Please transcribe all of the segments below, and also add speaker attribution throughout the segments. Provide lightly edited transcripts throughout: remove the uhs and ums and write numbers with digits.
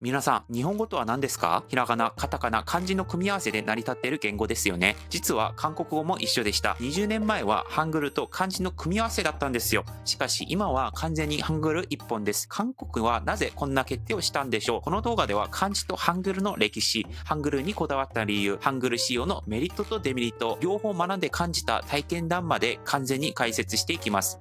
Speaker 1: 皆さん、日本語とは何ですか？ひらがな、カタカナ、漢字の組み合わせで成り立っている言語ですよね。実は韓国語も一緒でした。20年前はハングルと漢字の組み合わせだったんですよ。しかし今は完全にハングル一本です。韓国はなぜこんな決定をしたんでしょう？この動画では漢字とハングルの歴史、ハングルにこだわった理由、ハングル使用のメリットとデメリット、両方学んで感じた体験談まで完全に解説していきます。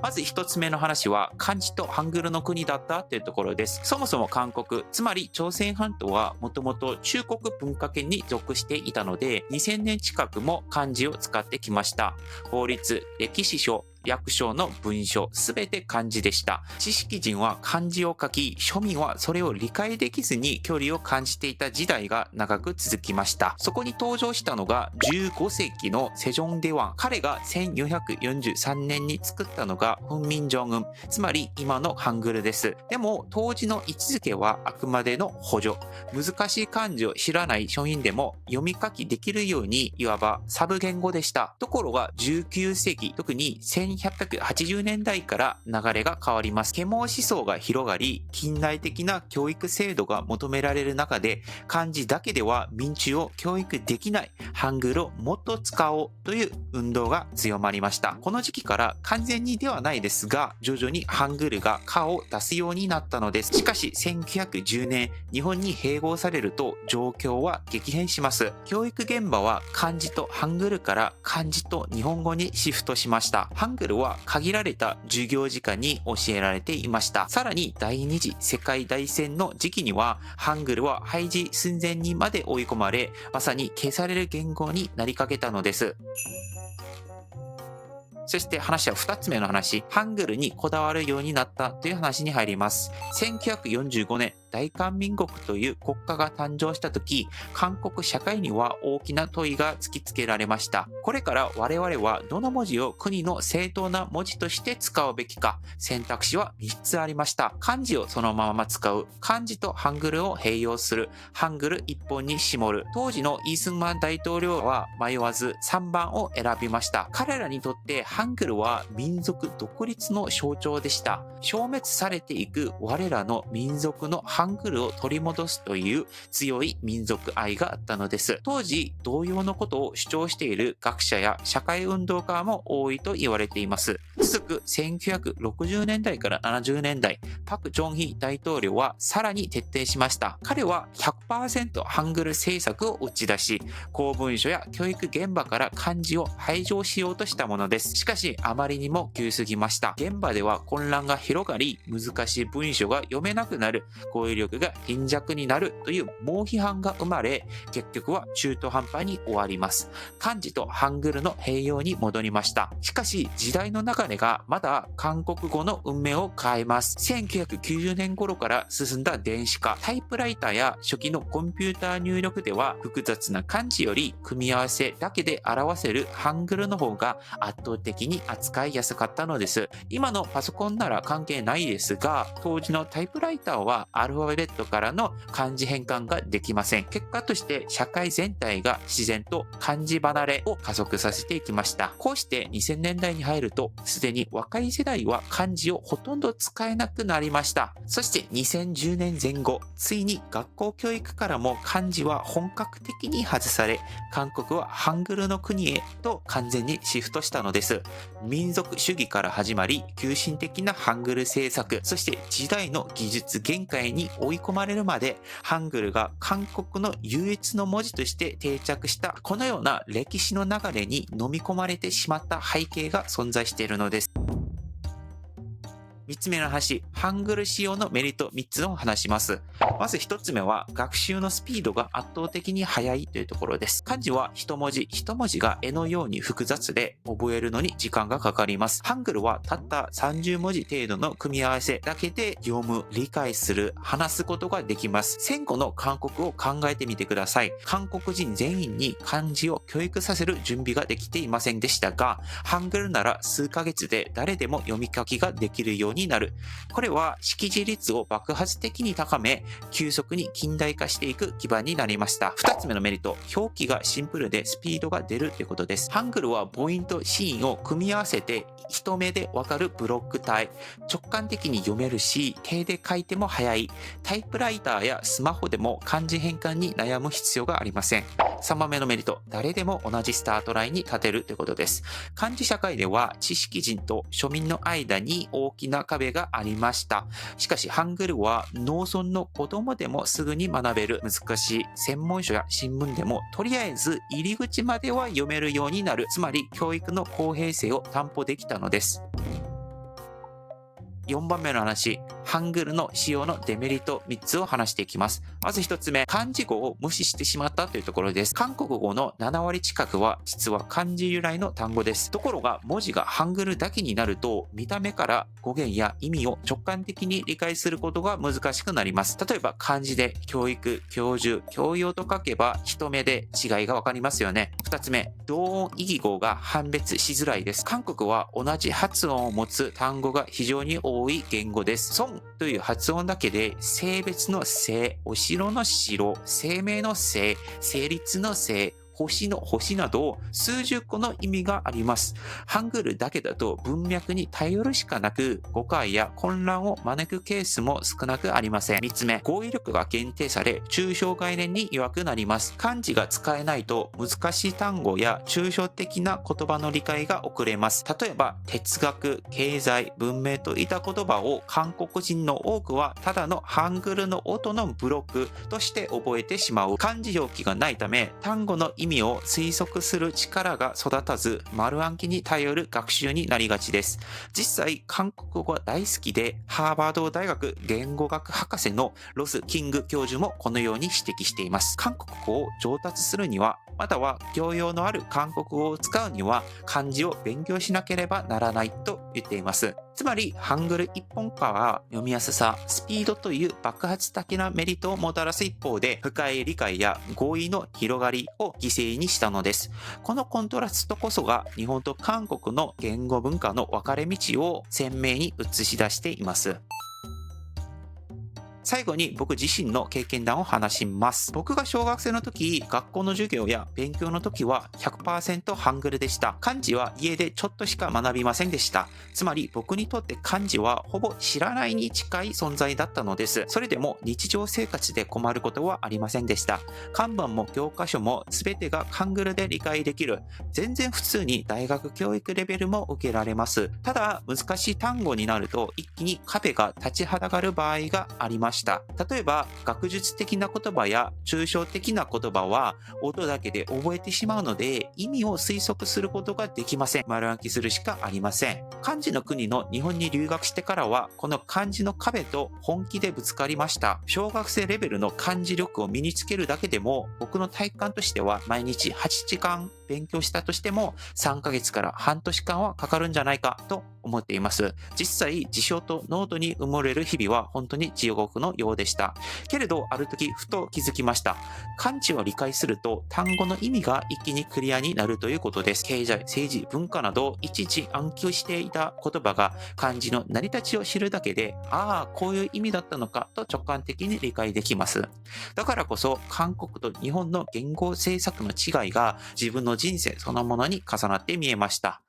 Speaker 1: まず一つ目の話は漢字とハングルの国だったというところです。そもそも韓国、つまり朝鮮半島はもともと中国文化圏に属していたので、2000年近くも漢字を使ってきました。法律、歴史書、役所の文書、すべて漢字でした。知識人は漢字を書き、庶民はそれを理解できずに距離を感じていた時代が長く続きました。そこに登場したのが15世紀のセジョン・デワン。彼が1443年に作ったのがフンミンジョンウン、つまり今のハングルです。でも当時の位置づけはあくまでの補助。難しい漢字を知らない庶民でも読み書きできるようにいわばサブ言語でした。ところが19世紀、特に1880年代から流れが変わります。啓蒙思想が広がり、近代的な教育制度が求められる中で、漢字だけでは民衆を教育できない、ハングルをもっと使おうという運動が強まりました。この時期から完全にではないですが、徐々にハングルが顔を出すようになったのです。しかし1910年、日本に併合されると状況は激変します。教育現場は漢字とハングルから漢字と日本語にシフトしました。ハングルは限られた授業時間に教えられていました。さらに第二次世界大戦の時期にはハングルは廃止寸前にまで追い込まれ、まさに消される言語になりかけたのです。そして話は2つ目の話、ハングルにこだわるようになったという話に入ります。1945年、大韓民国という国家が誕生した時、韓国社会には大きな問いが突きつけられました。これから我々はどの文字を国の正当な文字として使うべきか、選択肢は3つありました。漢字をそのまま使う、漢字とハングルを併用する、ハングル一本に絞る。当時のイ・スンマン大統領は迷わず3番を選びました。彼らにとってハングルは民族独立の象徴でした。消滅されていく我らの民族のハングルを取り戻すという強い民族愛があったのです。当時同様のことを主張している学者や社会運動家も多いと言われています。続く1960年代から70年代、パク・ジョンヒ大統領はさらに徹底しました。彼は 100% ハングル政策を打ち出し、公文書や教育現場から漢字を排除しようとしたものです。しかしあまりにも急すぎました。現場では混乱が広がり、難しい文書が読めなくなる、語彙力が貧弱になるという猛批判が生まれ、結局は中途半端に終わります。漢字とハングルの併用に戻りました。しかし時代の流れがまだ韓国語の運命を変えます。1990年頃から進んだ電子化、タイプライターや初期のコンピューター入力では複雑な漢字より組み合わせだけで表せるハングルの方が圧倒的に扱いやすかったのです。今のパソコンなら関係ないですが、当時のタイプライターはアルファベットからの漢字変換ができません。結果として社会全体が自然と漢字離れを加速させていきました。こうして2000年代に入ると、すでに若い世代は漢字をほとんど使えなくなりました。そして2010年前後、ついに学校教育からも漢字は本格的に外され、韓国はハングルの国へと完全にシフトしたのです。民族主義から始まり、急進的なハングル政策、そして時代の技術限界に追い込まれるまで、ハングルが韓国の唯一の文字として定着した、このような歴史の流れに飲み込まれてしまった背景が存在しているのです。3つ目の話、ハングル使用のメリット3つを話します。まず1つ目は、学習のスピードが圧倒的に速いというところです。漢字は一文字一文字が絵のように複雑で、覚えるのに時間がかかります。ハングルはたった30文字程度の組み合わせだけで読む、理解する、話すことができます。戦後の韓国を考えてみてください。韓国人全員に漢字を教育させる準備ができていませんでしたが、ハングルなら数ヶ月で誰でも読み書きができるようになる。これは識字率を爆発的に高め、急速に近代化していく基盤になりました。2つ目のメリット、表記がシンプルでスピードが出るということです。ハングルは母音と子音を組み合わせて一目でわかるブロック体、直感的に読めるし、手で書いても早い。タイプライターやスマホでも漢字変換に悩む必要がありません。3番目のメリット、誰でも同じスタートラインに立てるということです。漢字社会では知識人と庶民の間に大きな壁がありました。しかしハングルは農村の子供でもすぐに学べる。難しい専門書や新聞でもとりあえず入り口までは読めるようになる。つまり教育の公平性を担保できたのです。4番目の話、ハングルの使用のデメリット3つを話していきます。まず1つ目、漢字語を無視してしまったというところです。韓国語の7割近くは実は漢字由来の単語です。ところが文字がハングルだけになると、見た目から語源や意味を直感的に理解することが難しくなります。例えば漢字で教育、教授、教養と書けば一目で違いがわかりますよね。2つ目、同音異義語が判別しづらいです。韓国は同じ発音を持つ単語が非常に多い言語です。孫という発音だけで性別の性、お城の城、生命の生、成立の生、星の星など数十個の意味があります。ハングルだけだと文脈に頼るしかなく、誤解や混乱を招くケースも少なくありません。3つ目、語彙力が限定され、抽象概念に弱くなります。漢字が使えないと難しい単語や抽象的な言葉の理解が遅れます。例えば、哲学、経済、文明といった言葉を韓国人の多くはただのハングルの音のブロックとして覚えてしまう。漢字表記がないため、単語の意味を推測する力が育たず、丸暗記に頼る学習になりがちです。実際、韓国語が大好きで、ハーバード大学言語学博士のロス・キング教授もこのように指摘しています。韓国語を上達するには、または教養のある韓国語を使うには漢字を勉強しなければならないと言っています。つまりハングル一本化は読みやすさ、スピードという爆発的なメリットをもたらす一方で、深い理解や合意の広がりを犠牲にしたのです。このコントラストこそが日本と韓国の言語文化の分かれ道を鮮明に映し出しています。最後に僕自身の経験談を話します。僕が小学生の時、学校の授業や勉強の時は 100% ハングルでした。漢字は家でちょっとしか学びませんでした。つまり僕にとって漢字はほぼ知らないに近い存在だったのです。それでも日常生活で困ることはありませんでした。看板も教科書も全てがハングルで理解できる。全然普通に大学教育レベルも受けられます。ただ、難しい単語になると一気に壁が立ちはだかる場合がありました。例えば、学術的な言葉や抽象的な言葉は音だけで覚えてしまうので、意味を推測することができません。丸暗記するしかありません。漢字の国の日本に留学してからは、この漢字の壁と本気でぶつかりました。小学生レベルの漢字力を身につけるだけでも、僕の体感としては毎日8時間勉強したとしても3ヶ月から半年間はかかるんじゃないかと思っています。実際、辞書とノートに埋もれる日々は本当に地獄のようでした。けれど、ある時ふと気づきました。漢字を理解すると単語の意味が一気にクリアになるということです。経済、政治、文化など一時暗記していた言葉が漢字の成り立ちを知るだけで、ああ、こういう意味だったのかと直感的に理解できます。だからこそ、韓国と日本の言語政策の違いが自分の人生そのものに重なって見えました。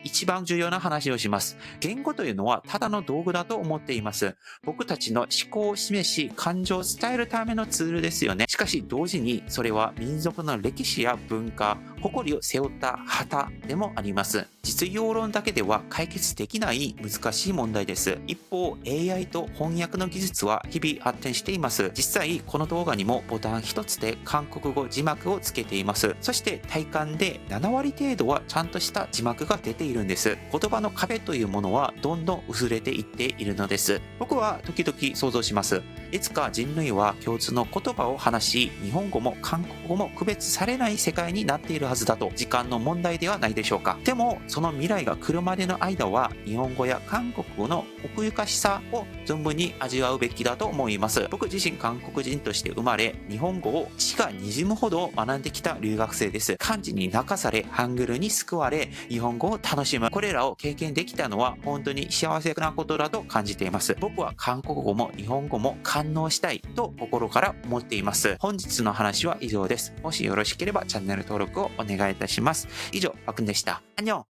Speaker 1: 一番重要な話をします。言語というのはただの道具だと思っています。僕たちの思考を示し、感情を伝えるためのツールですよね。しかし同時にそれは民族の歴史や文化、誇りを背負った旗でもあります。実用論だけでは解決できない難しい問題です。一方、AI と翻訳の技術は日々発展しています。実際、この動画にもボタン一つで韓国語字幕をつけています。そして体感で7割程度はちゃんとした字幕が出ているんです。言葉の壁というものはどんどん薄れていっているのです。僕は時々想像します。いつか人類は共通の言葉を話し、日本語も韓国語も区別されない世界になっているはずだと、時間の問題ではないでしょうか。でも、その未来が来るまでの間は、日本語や韓国語の奥ゆかしさを存分に味わうべきだと思います。僕自身韓国人として生まれ、日本語を血が滲むほど学んできた留学生です。漢字に泣かされ、ハングルに救われ、日本語を楽楽しむ、これらを経験できたのは本当に幸せなことだと感じています。僕は韓国語も日本語も堪能したいと心から思っています。本日の話は以上です。もしよろしければチャンネル登録をお願いいたします。以上、パクンでした。アンニョン。